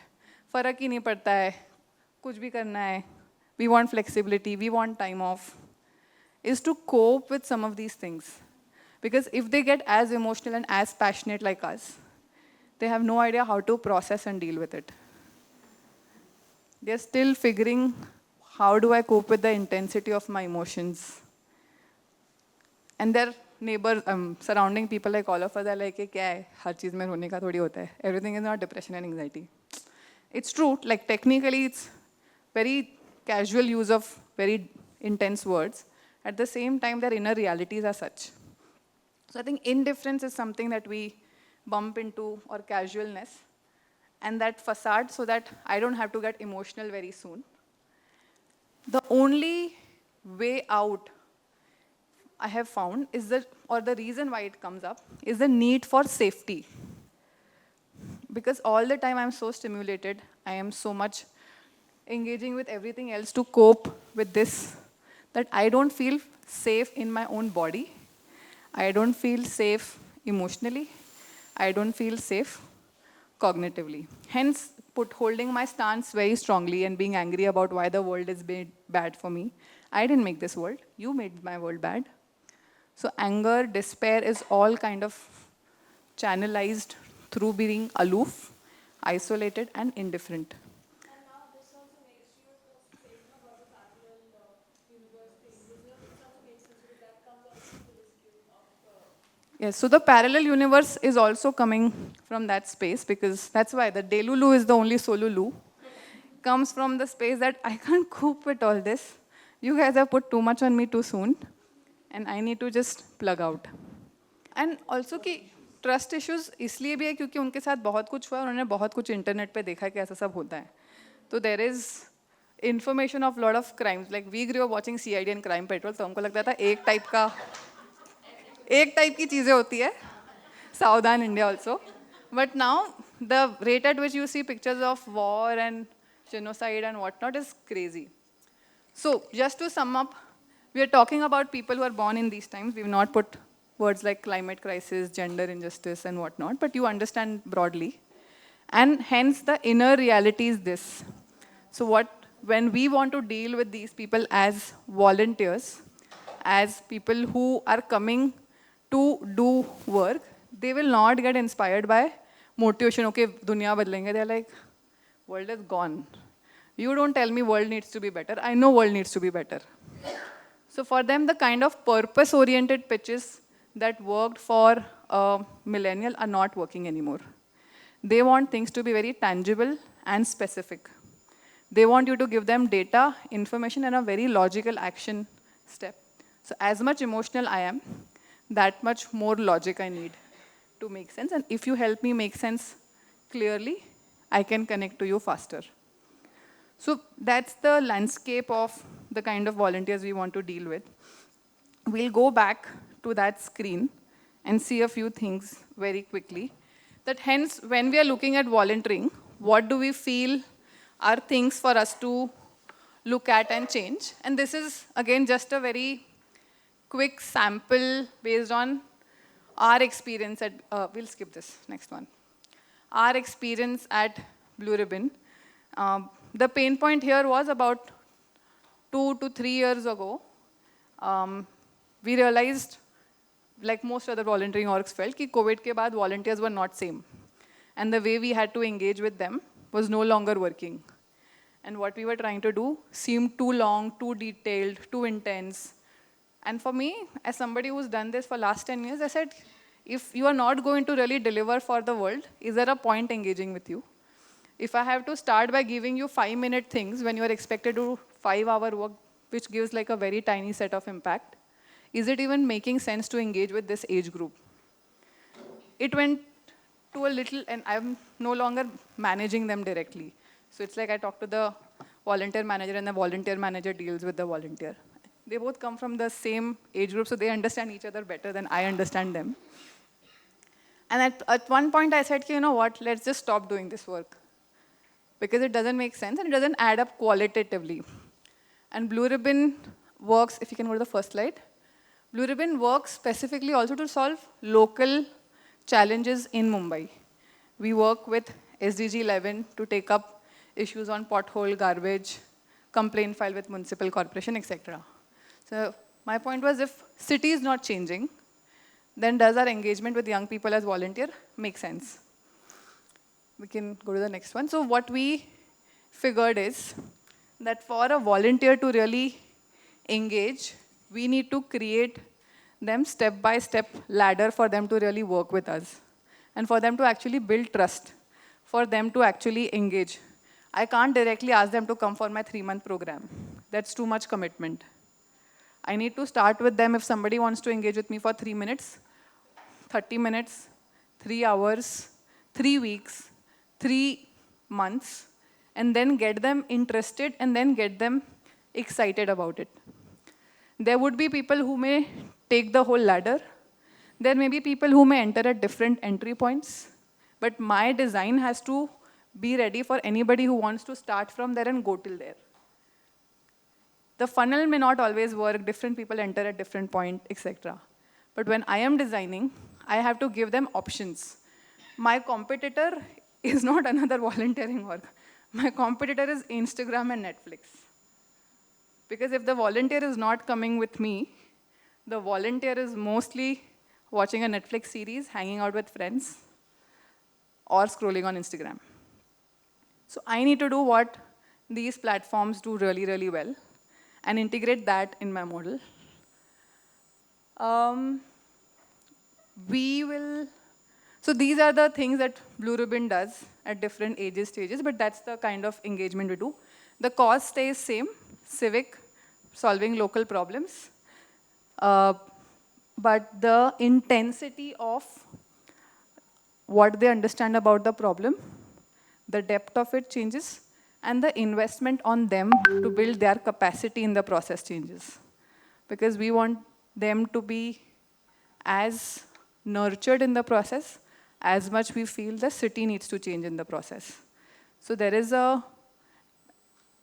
फर्क ही नहीं पड़ता है, कुछ भी करना है, we want flexibility, we want time off, is to cope with some of these things. Because if they get as emotional and as passionate like us, They have no idea how to process and deal with it. They're still figuring, how do I cope with the intensity of my emotions? And their neighbors, surrounding people like all of us are like, क्या है? हर चीज़ में रोने का थोड़ी होता है. Everything is not depression and anxiety. It's true, like technically it's very casual use of very intense words. At the same time, their inner realities are such. So I think indifference is something that we bump into, or casualness, and that facade, so that I don't have to get emotional very soon. The only way out I have found is or the reason why it comes up, is the need for safety. Because all the time I'm so stimulated, I am so much engaging with everything else to cope with this, that I don't feel safe in my own body. I don't feel safe emotionally. I don't feel safe cognitively. Hence, holding my stance very strongly and being angry about why the world is bad for me. I didn't make this world. You made my world bad. So anger, despair is all kind of channelized through being aloof, isolated, and indifferent. And now this also makes you saying about the parallel universe thing. This also makes sense because that comes also to the skill of Yes, so the parallel universe is also coming from that space, because that's why the Delulu is the only Solulu. Comes from the space that I can't cope with all this. You guys have put too much on me too soon, and I need to just plug out. And also कि trust issues इसलिए भी है क्योंकि उनके साथ बहुत कुछ हुआ है, उन्होंने बहुत कुछ इंटरनेट पे देखा है कि ऐसा सब होता है. तो there is information of lot of crimes, like we grow watching CID and Crime Patrol, तो हमको लगता था एक टाइप की चीज़ें होती है, Savdhaan India also. But now the rate at which you see pictures of war and genocide and whatnot is crazy. So just to sum up, we are talking about people who are born in these times. We've not put words like climate crisis, gender injustice, and whatnot, but you understand broadly. And hence the inner reality is this. So when we want to deal with these people as volunteers, as people who are coming to do work, they will not get inspired by motivation. Okay, dunya badlenge. They're like, world is gone. You don't tell me world needs to be better. I know world needs to be better. So for them, the kind of purpose-oriented pitches that worked for a millennial are not working anymore. They want things to be very tangible and specific. They want you to give them data, information, and a very logical action step. So as much emotional I am, that much more logic I need to make sense. And if you help me make sense clearly, I can connect to you faster. So that's the landscape of the kind of volunteers we want to deal with. We'll go back to that screen and see a few things very quickly. That hence, when we are looking at volunteering, what do we feel are things for us to look at and change? And this is, again, just a very quick sample based on our experience at, we'll skip this, next one. Our experience at Blue Ribbon. The pain point here was about 2 to 3 years ago. We realized, like most other volunteering orgs felt, that COVID ke baad volunteers were not same. And the way we had to engage with them was no longer working. And what we were trying to do seemed too long, too detailed, too intense. And for me, as somebody who's done this for last 10 years, I said, if you are not going to really deliver for the world, is there a point engaging with you? If I have to start by giving you 5-minute things when you are expected to do 5-hour work, which gives like a very tiny set of impact, is it even making sense to engage with this age group? It went to a little, and I'm no longer managing them directly. So it's like I talk to the volunteer manager, and the volunteer manager deals with the volunteer. They both come from the same age group, so they understand each other better than I understand them. And at one point I said, you know what, let's just stop doing this work, because it doesn't make sense and it doesn't add up qualitatively. And Blue Ribbon works, if you can go to the first slide. Blue Ribbon works specifically also to solve local challenges in Mumbai. We work with SDG 11 to take up issues on pothole, garbage, complaint file with municipal corporation, etc. So my point was, if city is not changing, then does our engagement with young people as volunteer make sense? We can go to the next one. So what we figured is that for a volunteer to really engage, we need to create them step-by-step ladder for them to really work with us and for them to actually build trust, for them to actually engage. I can't directly ask them to come for my 3-month program. That's too much commitment. I need to start with them. If somebody wants to engage with me for 3 minutes, 30 minutes, 3 hours, 3 weeks, 3 months, and then get them interested and then get them excited about it. There would be people who may take the whole ladder. There may be people who may enter at different entry points. But my design has to be ready for anybody who wants to start from there and go till there. The funnel may not always work. Different people enter at different points, etc. But when I am designing, I have to give them options. My competitor is not another volunteering org. My competitor is Instagram and Netflix. Because if the volunteer is not coming with me, the volunteer is mostly watching a Netflix series, hanging out with friends, or scrolling on Instagram. So I need to do what these platforms do really, really well and integrate that in my model. So these are the things that Blue Ribbon does at different ages, stages, but that's the kind of engagement we do. The cause stays same, civic, solving local problems. But the intensity of what they understand about the problem, the depth of it changes, and the investment on them to build their capacity in the process changes. Because we want them to be as nurtured in the process as much we feel the city needs to change in the process. So there is a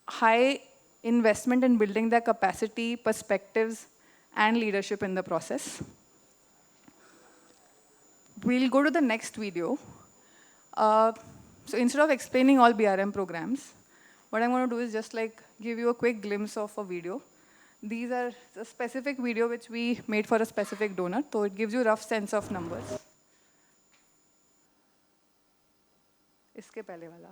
high investment in building their capacity, perspectives, and leadership in the process. We'll go to the next video. So instead of explaining all BRM programs, what I'm going to do is just like give you a quick glimpse of a video. These are a specific video which we made for a specific donor, so it gives you a rough sense of numbers. इसके पहले वाला.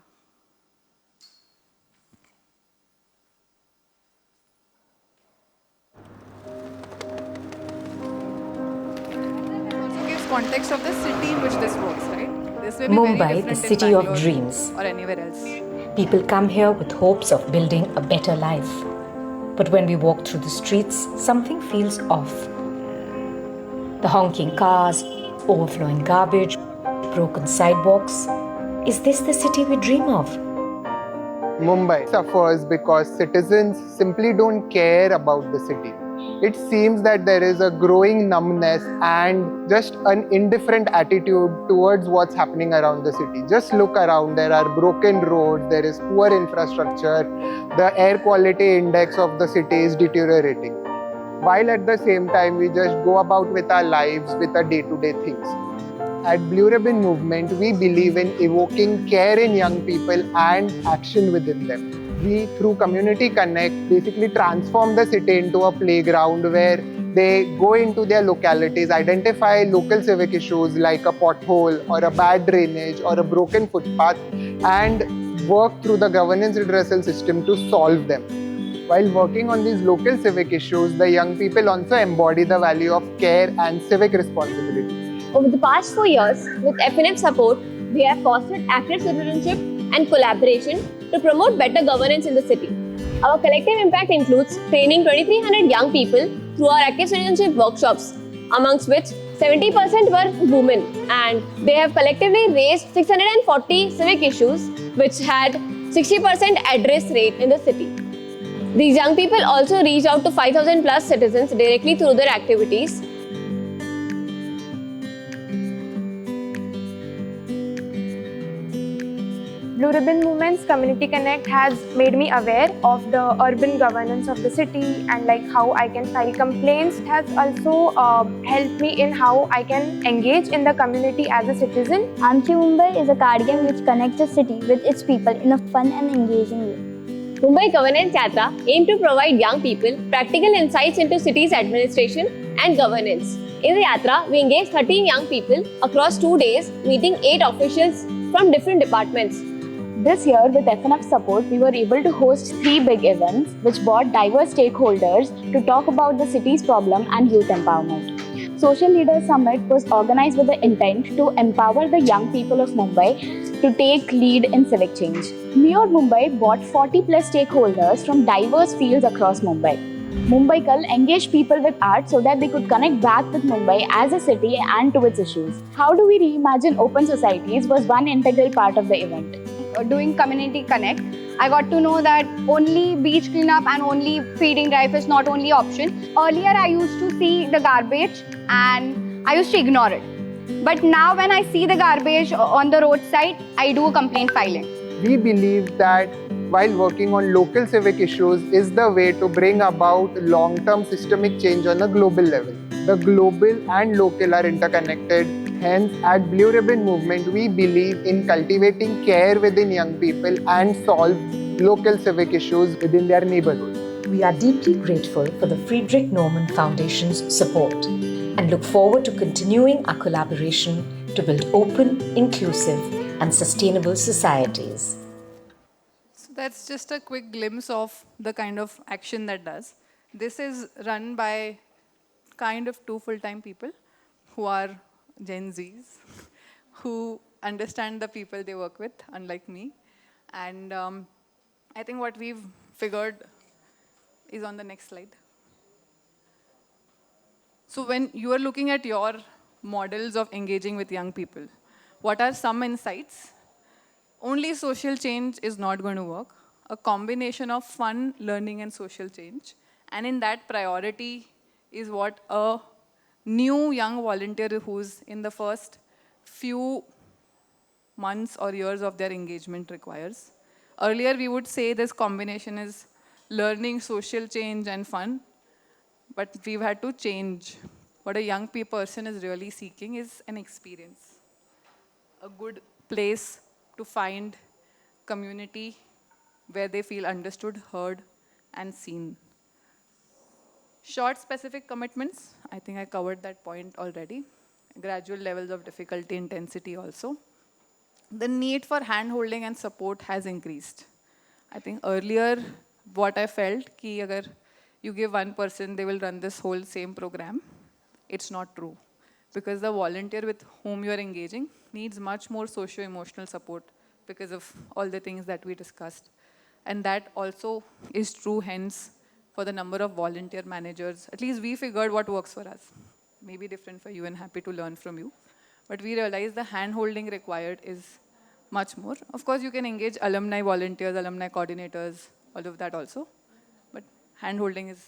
Also gives context of the city in which this works, right? This may be Mumbai, very the different city in of Bangalore dreams. or anywhere else. People come here with hopes of building a better life. But when we walk through the streets, something feels off. The honking cars, overflowing garbage, broken sidewalks. Is this the city we dream of? Mumbai suffers because citizens simply don't care about the city. It seems that there is a growing numbness and just an indifferent attitude towards what's happening around the city. Just look around, there are broken roads, there is poor infrastructure, the air quality index of the city is deteriorating. While at the same time, we just go about with our lives with our day-to-day things. At Blue Ribbon Movement, we believe in evoking care in young people and action within them. We, through Community Connect, basically transform the city into a playground where they go into their localities, identify local civic issues like a pothole or a bad drainage or a broken footpath, and work through the governance redressal system to solve them. While working on these local civic issues, the young people also embody the value of care and civic responsibility. Over the past 4 years, with FNF support, we have fostered active citizenship and collaboration to promote better governance in the city. Our collective impact includes training 2,300 young people through our active citizenship workshops, amongst which 70% were women, and they have collectively raised 640 civic issues, which had 60% address rate in the city. These young people also reached out to 5,000 plus citizens directly through their activities. Blue Ribbon Movement's Community Connect has made me aware of the urban governance of the city and like how I can file complaints. It has also helped me in how I can engage in the community as a citizen. Amchi Mumbai is a card game which connects the city with its people in a fun and engaging way. Mumbai Governance Yatra aims to provide young people practical insights into city's administration and governance. In the Yatra, we engaged 13 young people across 2 days, meeting 8 officials from different departments. This year, with FNF support, we were able to host 3 big events which brought diverse stakeholders to talk about the city's problem and youth empowerment. Social Leaders Summit was organized with the intent to empower the young people of Mumbai to take lead in civic change. Mayor Mumbai brought 40 plus stakeholders from diverse fields across Mumbai. Mumbaikal engaged people with art so that they could connect back with Mumbai as a city and to its issues. How do we reimagine open societies was one integral part of the event. Doing community connect, I got to know that only beach cleanup and only feeding drive is not only option. Earlier I used to see the garbage and I used to ignore it. But now when I see the garbage on the roadside, I do a complaint filing. We believe that while working on local civic issues is the way to bring about long-term systemic change on a global level. The global and local are interconnected. Hence, at Blue Ribbon Movement, we believe in cultivating care within young people and solve local civic issues within their neighborhood. We are deeply grateful for the Friedrich Naumann Foundation's support and look forward to continuing our collaboration to build open, inclusive, and sustainable societies. So that's just a quick glimpse of the kind of action that does. This is run by kind of 2 full-time people who are Gen Zs, who understand the people they work with, unlike me. And I think what we've figured is on the next slide. So when you are looking at your models of engaging with young people, what are some insights? Only social change is not going to work. A combination of fun, learning, and social change. And in that priority is what a new young volunteer who's in the first few months or years of their engagement requires. Earlier, we would say this combination is learning, social change, and fun. But we've had to change. What a young person is really seeking is an experience. A good place to find community where they feel understood, heard, and seen. Short, specific commitments. I think I covered that point already. Gradual levels of difficulty, intensity also. The need for hand-holding and support has increased. I think earlier, what I felt, ki agar you give one person, they will run this whole same program. It's not true. Because the volunteer with whom you are engaging needs much more socio-emotional support because of all the things that we discussed. And that also is true, hence, for the number of volunteer managers. At least we figured what works for us. Maybe different for you and happy to learn from you. But we realized the hand-holding required is much more. Of course, you can engage alumni volunteers, alumni coordinators, all of that also. But hand-holding is,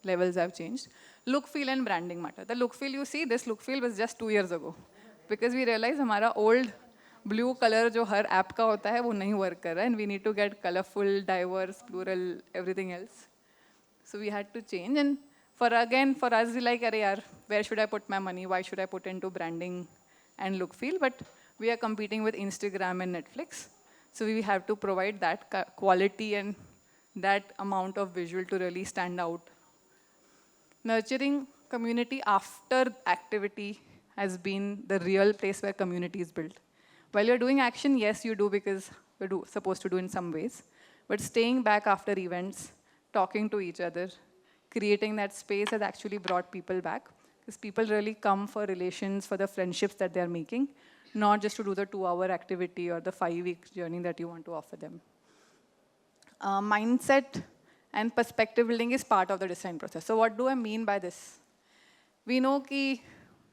levels have changed. Look, feel, and branding matter. The look, feel you see, this look, feel was just 2 years ago. Because we realized our old blue color जो हर app का होता है वो नहीं work कर रहा है, and we need to get colorful, diverse, plural, everything else. So we had to change, and for us, like, अरे यार, where should I put my money? Why should I put into branding and look, feel? But we are competing with Instagram and Netflix, so we have to provide that quality and that amount of visual to really stand out. Nurturing community after activity has been the real place where community is built. While you're doing action, yes, you do because you're supposed to do in some ways. But staying back after events, talking to each other, creating that space has actually brought people back. Because people really come for relations, for the friendships that they're making, not just to do the 2-hour activity or the 5-week journey that you want to offer them. Mindset and perspective building is part of the design process. So what do I mean by this? We know that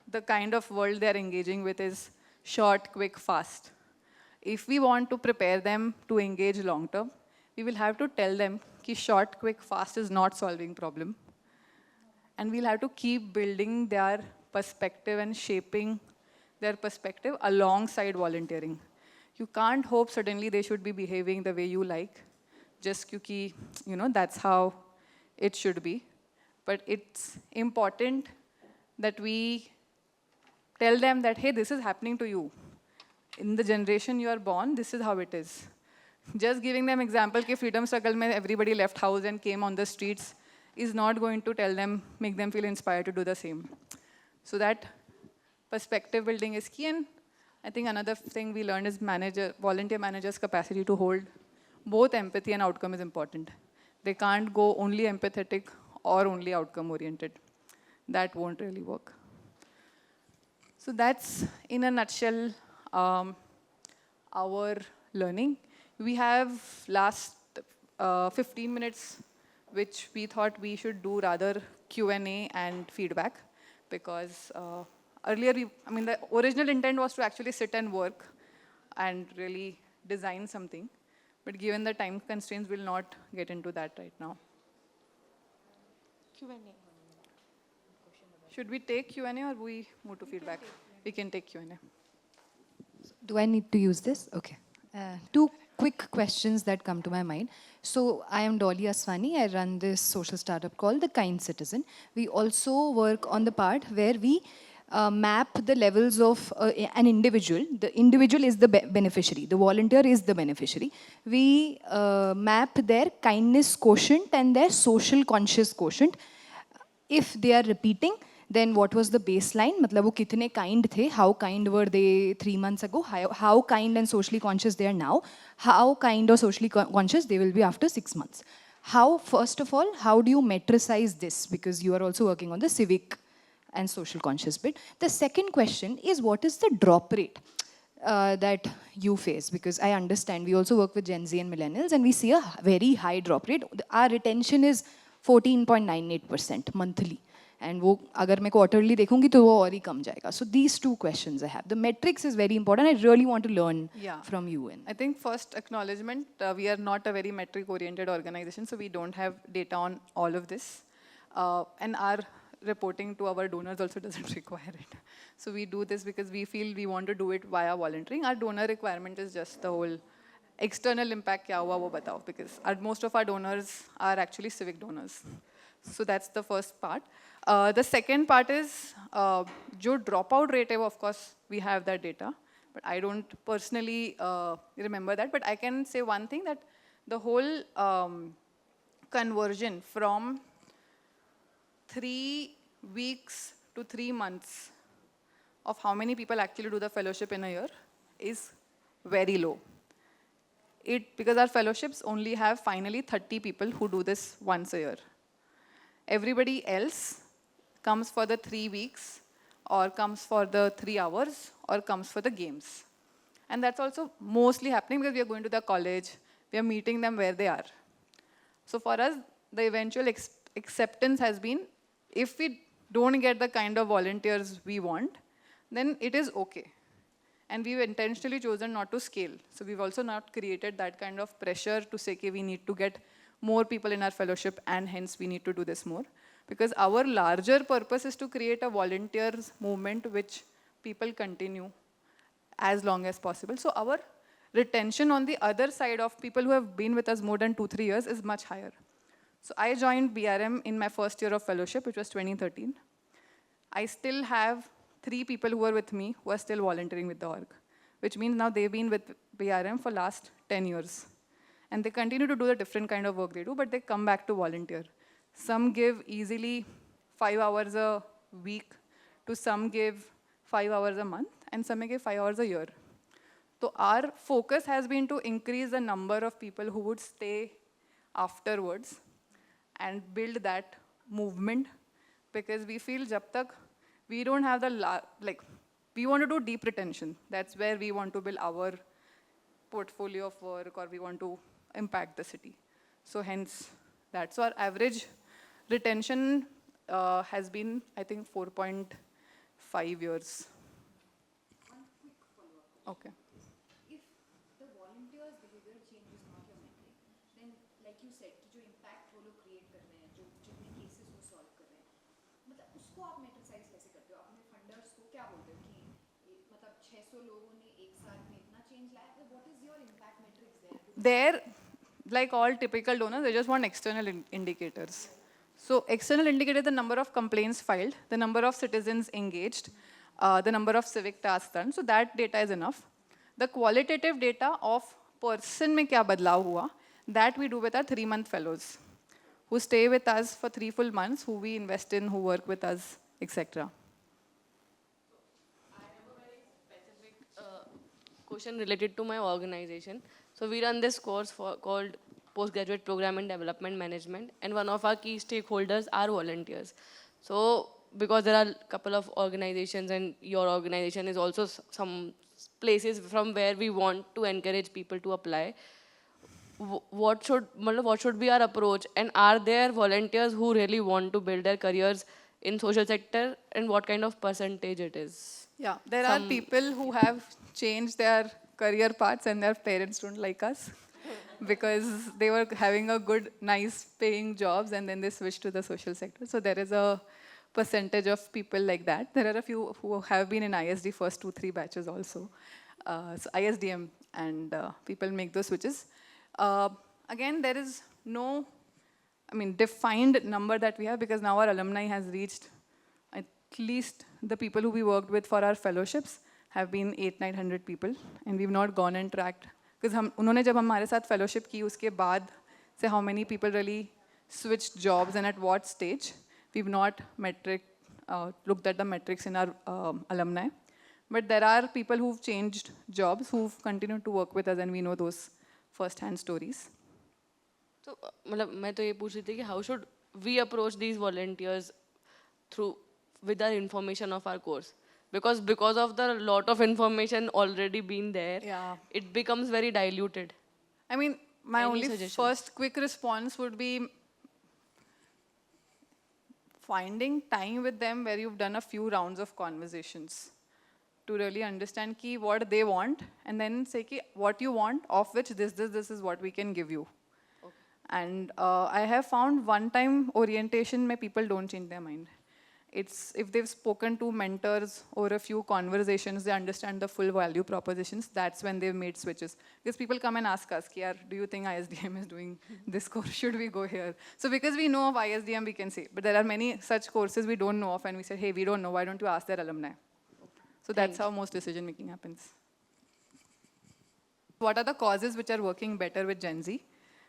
the kind of world they're engaging with is short, quick, fast. If we want to prepare them to engage long-term, we will have to tell them that short, quick, fast is not solving problem. And we'll have to keep building their perspective and shaping their perspective alongside volunteering. You can't hope suddenly they should be behaving the way you like, just because, that's how it should be. But it's important that we tell them that, hey, this is happening to you. In the generation you are born, this is how it is. Just giving them example that freedom struggle mein everybody left house and came on the streets is not going to make them feel inspired to do the same. So that perspective building is key. And I think another thing we learned is volunteer managers' capacity to hold both empathy and outcome is important. They can't go only empathetic or only outcome oriented. That won't really work. So that's, in a nutshell, our learning. We have last 15 minutes, which we thought we should do rather Q&A and feedback, because earlier, the original intent was to actually sit and work and really design something. But given the time constraints, we'll not get into that right now. Q&A. Should we take Q&A or we move to feedback? We can take Q&A. Do I need to use this? Okay. Two quick questions that come to my mind. So I am Dolly Aswani. I run this social startup called The Kind Citizen. We also work on the part where we map the levels of an individual. The individual is the beneficiary. The volunteer is the beneficiary. We map their kindness quotient and their social conscious quotient. If they are repeating, then what was the baseline? मतलब वो कितने kind थे? How kind were they 3 months ago? How kind and socially conscious they are now? How kind or socially conscious they will be after 6 months? First of all, how do you metricize this? Because you are also working on the civic and social conscious bit. The second question is, what is the drop rate that you face? Because I understand we also work with Gen Z and Millennials, and we see a very high drop rate. Our retention is 14.98% monthly. And वो अगर मैं quarterly देखूंगी तो वो और ही कम जाएगा. So these two questions I have. The metrics is very important. I really want to learn from you. I think first acknowledgement, we are not a very metric-oriented organization, so we don't have data on all of this. And our reporting to our donors also doesn't require it. So we do this because we feel we want to do it via volunteering. Our donor requirement is just the whole external impact kya hua wo batao, because most of our donors are actually civic donors. So that's the first part. The second part is, jo dropout rate hai, of course, we have that data, but I don't personally remember that. But I can say one thing, that the whole conversion from 3 weeks to 3 months of how many people actually do the fellowship in a year is very low. Because our fellowships only have finally 30 people who do this once a year. Everybody else comes for the 3 weeks, or comes for the 3 hours, or comes for the games. And that's also mostly happening because we are going to the college, we are meeting them where they are. So for us, the eventual acceptance has been, if we don't get the kind of volunteers we want, then it is okay. And we've intentionally chosen not to scale. So we've also not created that kind of pressure to say, okay, we need to get more people in our fellowship and hence we need to do this more. Because our larger purpose is to create a volunteers movement which people continue as long as possible. So our retention on the other side of people who have been with us more than 2-3 years is much higher. So I joined BRM in my first year of fellowship, which was 2013. I still have 3 people who are with me who are still volunteering with the org, which means now they've been with BRM for last 10 years. And they continue to do the different kind of work they do, but they come back to volunteer. Some give easily 5 hours a week, to some give 5 hours a month, and some may give 5 hours a year. So our focus has been to increase the number of people who would stay afterwards and build that movement, because we feel jab tak we don't have the, we want to do deep retention. That's where we want to build our portfolio of work, or we want to impact the city. So hence that. So our average retention has been, I think, 4.5 years. One quick follow-up. Okay. If the volunteers' behavior change is not your metric, then, like you said, जो impact वो लोग create कर रहे हैं, जो जितने cases वो solve कर रहे हैं, मतलब उसको आप metricize कैसे करते हो? अपने funders को क्या बोलते हो कि मतलब 600 लोगों ने एक साल में इतना change लाया? What is your impact metrics there? There, like all typical donors, they just want external indicators. So external indicator, the number of complaints filed, the number of citizens engaged, the number of civic tasks done. So that data is enough. The qualitative data of person में क्या बदलाव हुआ, that we do with our 3-month fellows, who stay with us for 3 full months, who we invest in, who work with us, etc. I have a very specific question related to my organization. So we run this course called Postgraduate Program in Development Management, and one of our key stakeholders are volunteers. So because there are a couple of organizations, and your organization is also some places from where we want to encourage people to apply, what should be our approach, and are there volunteers who really want to build their careers in social sector, and what kind of percentage it is? Yeah, there are people who have changed their career paths and their parents don't like us because they were having a good, nice paying jobs and then they switched to the social sector. So there is a percentage of people like that. There are a few who have been in ISD first 2-3 batches also. So ISDM and people make those switches. Again, there is no, defined number that we have because now our alumni has reached at least the people who we worked with for our fellowships have been 800-900 people, and we've not gone and tracked because उन्होंने जब हमारे साथ fellowship की उसके बाद से how many people really switched jobs and at what stage, we've not looked at the metrics in our alumni. But there are people who've changed jobs who've continued to work with us, and we know those first-hand stories. So, मैं तो ये पूछ रही थी कि how should we approach these volunteers with our information of our course? Because of the lot of information already been there, it becomes very diluted. My only first quick response would be finding time with them where you've done a few rounds of conversations to really understand what they want, and then say what you want, of which this is what we can give you. Okay. And I have found one-time orientation where people don't change their mind. It's if they've spoken to mentors over a few conversations, they understand the full value propositions, that's when they've made switches. Because people come and ask us, do you think ISDM is doing this course? Should we go here? So because we know of ISDM, we can say. But there are many such courses we don't know of, and we said, hey, we don't know, why don't you ask their alumni? So that's how most decision making happens. What are the causes which are working better with Gen Z?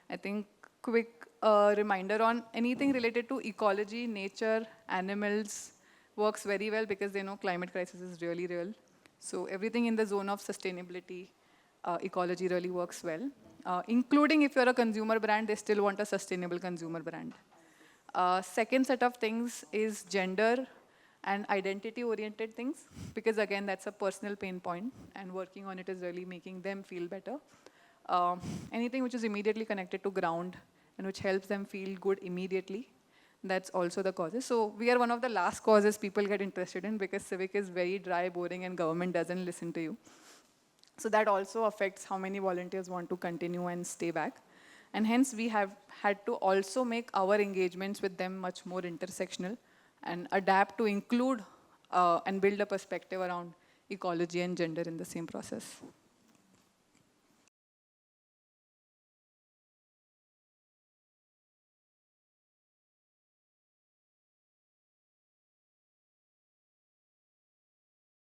I think quick reminder on anything related to ecology, nature, animals works very well because they know climate crisis is really real. So everything in the zone of sustainability, ecology really works well. Including if you're a consumer brand, they still want a sustainable consumer brand. Second set of things is gender and identity-oriented things, because again, that's a personal pain point, and working on it is really making them feel better. Anything which is immediately connected to ground and which helps them feel good immediately, that's also the causes. So we are one of the last causes people get interested in because civic is very dry, boring, and government doesn't listen to you. So that also affects how many volunteers want to continue and stay back. And hence, we have had to also make our engagements with them much more intersectional and adapt to include and build a perspective around ecology and gender in the same process.